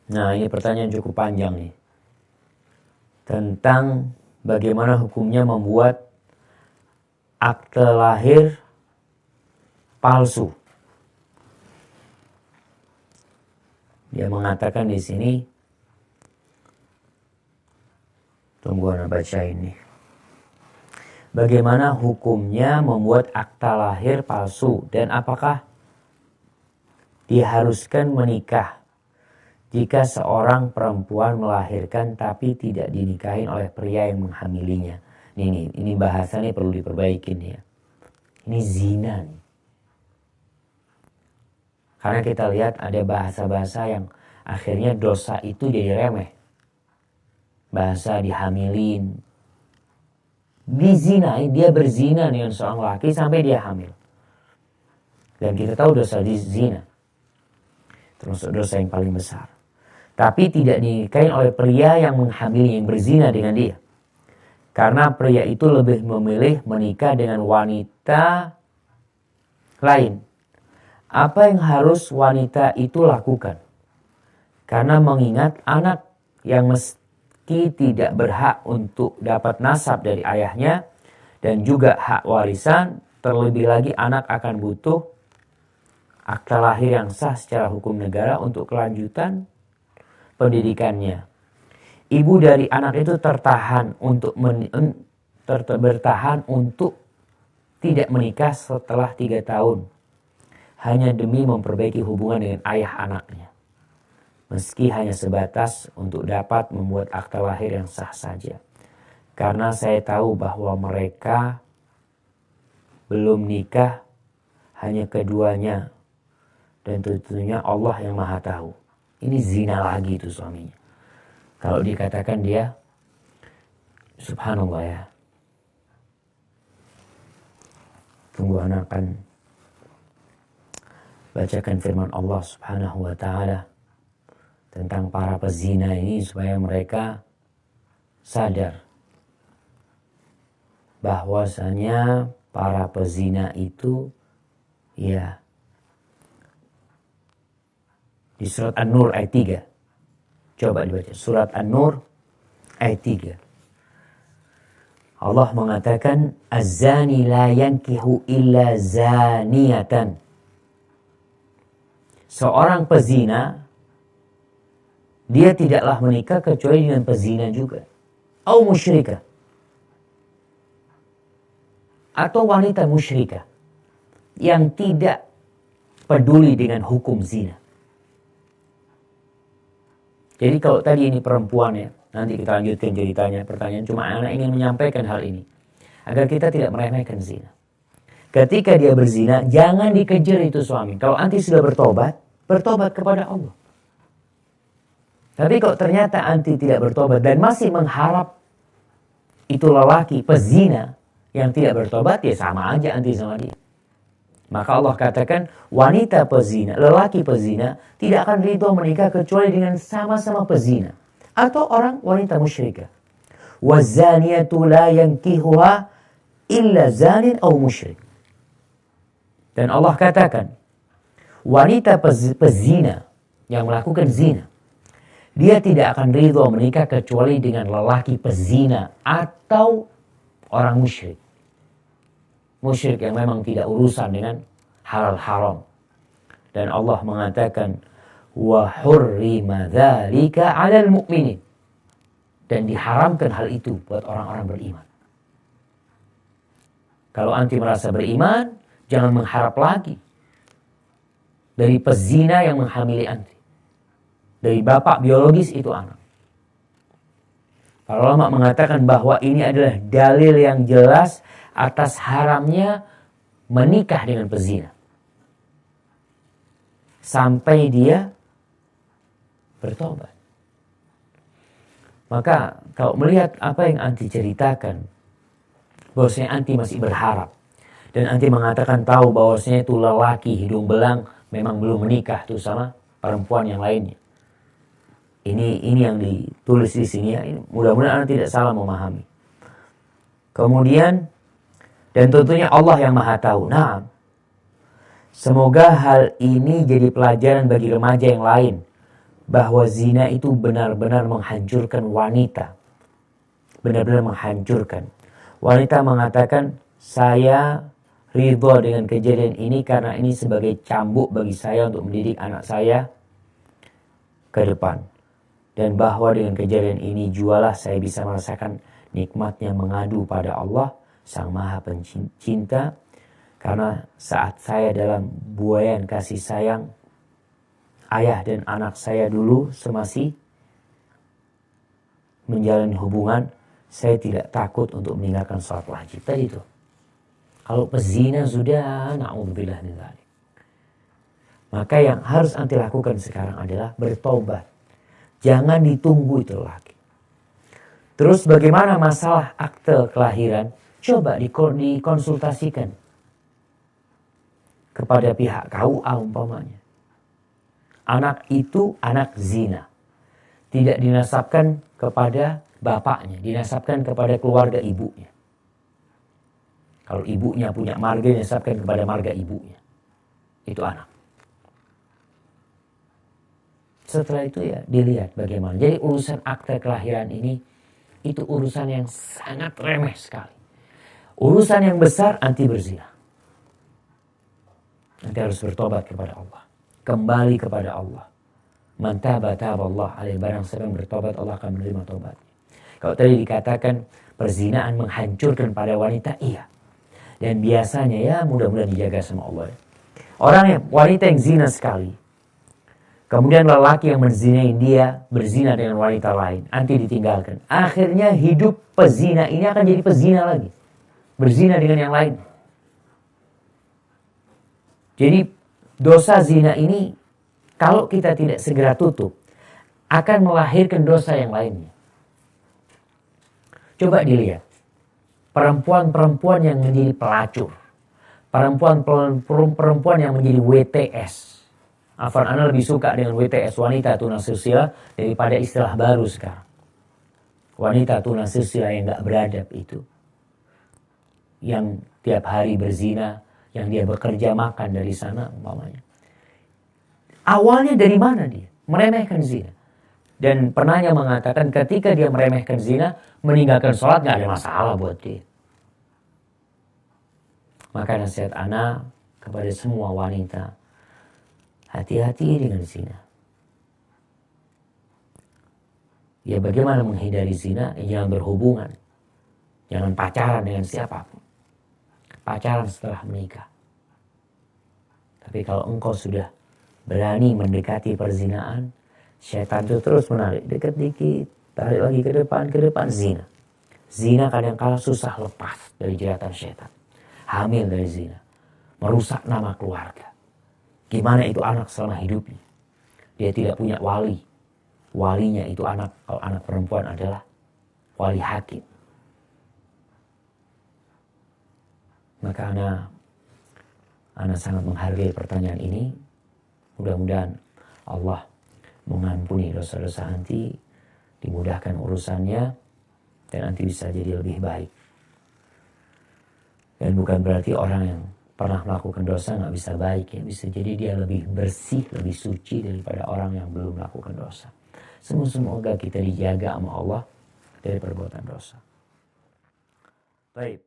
Nah, ini pertanyaan cukup panjang nih. Tentang bagaimana hukumnya membuat akte lahir palsu. Dia mengatakan di sini, tunggu ana baca ini. Bagaimana hukumnya membuat akta lahir palsu dan apakah diharuskan menikah jika seorang perempuan melahirkan tapi tidak dinikahin oleh pria yang menghamilinya. Ini bahasanya perlu diperbaikin ya. Ini zina nih. Karena kita lihat ada bahasa-bahasa yang akhirnya dosa itu jadi remeh. Bahasa dihamilin. Dizinai, dia berzina dengan seorang laki sampai dia hamil. Dan kita tahu dosa zina termasuk dosa yang paling besar. Tapi tidak dinikahin oleh pria yang menghamili, yang berzina dengan dia. Karena pria itu lebih memilih menikah dengan wanita lain. Apa yang harus wanita itu lakukan? Karena mengingat anak yang meski tidak berhak untuk dapat nasab dari ayahnya dan juga hak warisan, terlebih lagi anak akan butuh akta lahir yang sah secara hukum negara untuk kelanjutan pendidikannya. Ibu dari anak itu bertahan untuk tidak menikah setelah 3 tahun. Hanya demi memperbaiki hubungan dengan ayah anaknya. Meski hanya sebatas untuk dapat membuat akta lahir yang sah saja. Karena saya tahu bahwa mereka belum nikah, hanya keduanya. Dan tentunya Allah yang maha tahu. Ini zina lagi itu suaminya. Kalau dikatakan dia, subhanallah ya. Tunggu anak akan bacakan firman Allah subhanahu wa ta'ala tentang para pezina ini supaya mereka sadar bahwasanya para pezina itu ya di surat An-Nur ayat 3. Coba dibaca surat An-Nur ayat 3. Allah mengatakan az-zani la yankihu illa zaniyatan. Seorang pezina dia tidaklah menikah kecuali dengan pezina juga. Atau musyrikah. Atau wanita musyrikah yang tidak peduli dengan hukum zina. Jadi kalau tadi ini perempuan ya, nanti kita lanjutkan ceritanya, pertanyaan. Cuma anak ingin menyampaikan hal ini agar kita tidak meremehkan zina. Ketika dia berzina, jangan dikejar itu suami. Kalau anti sudah bertobat kepada Allah. Tapi kalau ternyata anti tidak bertobat dan masih mengharap itu lelaki pezina yang tidak bertobat, ya sama aja anti sama dia. Maka Allah katakan wanita pezina, lelaki pezina tidak akan ridho menikah kecuali dengan sama-sama pezina atau orang wanita musyrikah. Wazaniyatu la yankihuha illa zanin aw musyrik. Dan Allah katakan wanita pezina yang melakukan zina, dia tidak akan ridho menikah kecuali dengan lelaki pezina atau orang musyrik. Musyrik yang memang tidak urusan dengan halal haram. Dan Allah mengatakan wa hurrima dzalika 'alal mu'minin. Dan diharamkan hal itu buat orang-orang beriman. Kalau anti merasa beriman, jangan mengharap lagi dari pezina yang menghamili anti. Dari bapak biologis itu anak. Para ulama mengatakan bahwa ini adalah dalil yang jelas atas haramnya menikah dengan pezina. Sampai dia bertobat. Maka kalau melihat apa yang anti ceritakan, bahwasanya anti masih berharap. Dan anti mengatakan tahu bahwasanya itu lelaki hidung belang memang belum menikah tuh sama perempuan yang lainnya. Ini yang ditulis di sini ya. Mudah-mudahan anda tidak salah memahami. Kemudian dan tentunya Allah yang maha tahu. Nah, semoga hal ini jadi pelajaran bagi remaja yang lain bahwa zina itu benar-benar menghancurkan wanita. Benar-benar menghancurkan. Wanita mengatakan, saya ridho dengan kejadian ini karena ini sebagai cambuk bagi saya untuk mendidik anak saya ke depan. Dan bahwa dengan kejadian ini jualah saya bisa merasakan nikmatnya mengadu pada Allah, Sang Maha Pencinta. Karena saat saya dalam buaian kasih sayang, ayah dan anak saya dulu semasih menjalani hubungan, saya tidak takut untuk meninggalkan sholat wajib. Tadi itu. Kalau pezina sudah, na'udzubillah min dzalik. Maka yang harus anti lakukan sekarang adalah bertobat. Jangan ditunggu itu lagi. Terus bagaimana masalah akte kelahiran? Coba dikonsultasikan kepada pihak KUA umpamanya. Anak itu anak zina. Tidak dinasabkan kepada bapaknya, dinasabkan kepada keluarga ibunya. Kalau ibunya punya marga, dinasabkan kepada marga ibunya. Itu anak. Setelah itu ya dilihat bagaimana. Jadi urusan akte kelahiran ini, itu urusan yang sangat remeh sekali. Urusan yang besar anti berzina. Nanti harus bertobat kepada Allah. Kembali kepada Allah. Man taba taballah alaih, barang siapa yang bertobat, Allah akan menerima tobatnya. Kalau tadi dikatakan perzinaan menghancurkan pada wanita, iya. Dan biasanya ya mudah-mudahan dijaga sama Allah. Wanita yang zina sekali, kemudian lelaki yang menzinai dia berzina dengan wanita lain, nanti ditinggalkan. Akhirnya hidup pezina ini akan jadi pezina lagi, berzina dengan yang lain. Jadi dosa zina ini kalau kita tidak segera tutup akan melahirkan dosa yang lainnya. Coba dilihat, perempuan-perempuan yang menjadi pelacur, perempuan-perempuan yang menjadi WTS. Afan, Ana lebih suka dengan WTS, wanita tunasusila, daripada istilah baru sekarang. Wanita tunasusila yang gak beradab itu, yang tiap hari berzina, yang dia bekerja makan dari sana umpamanya. Awalnya dari mana dia? Meremehkan zina. Dan pernahnya mengatakan ketika dia meremehkan zina, meninggalkan sholat gak ada masalah buat dia. Maka nasihat ana kepada semua wanita, hati-hati dengan zina. Ya bagaimana menghindari zina? Jangan berhubungan. Jangan pacaran dengan siapapun. Pacaran setelah menikah. Tapi kalau engkau sudah berani mendekati perzinaan, syaitan itu terus menarik, dekat dikit, tarik lagi ke depan, zina. Zina kadang-kala susah lepas dari jeratan syaitan. Hamil dari zina, merusak nama keluarga. Gimana itu anak selama hidupnya? Dia tidak punya wali. Walinya itu anak, kalau anak perempuan adalah wali hakim. Maka ana sangat menghargai pertanyaan ini. Mudah-mudahan Allah mengampuni dosa-dosa anti, dimudahkan urusannya, dan nanti bisa jadi lebih baik. Dan bukan berarti orang yang pernah melakukan dosa nggak bisa baik ya, bisa jadi dia lebih bersih, lebih suci daripada orang yang belum melakukan dosa. Semoga kita dijaga sama Allah dari perbuatan dosa. Baik.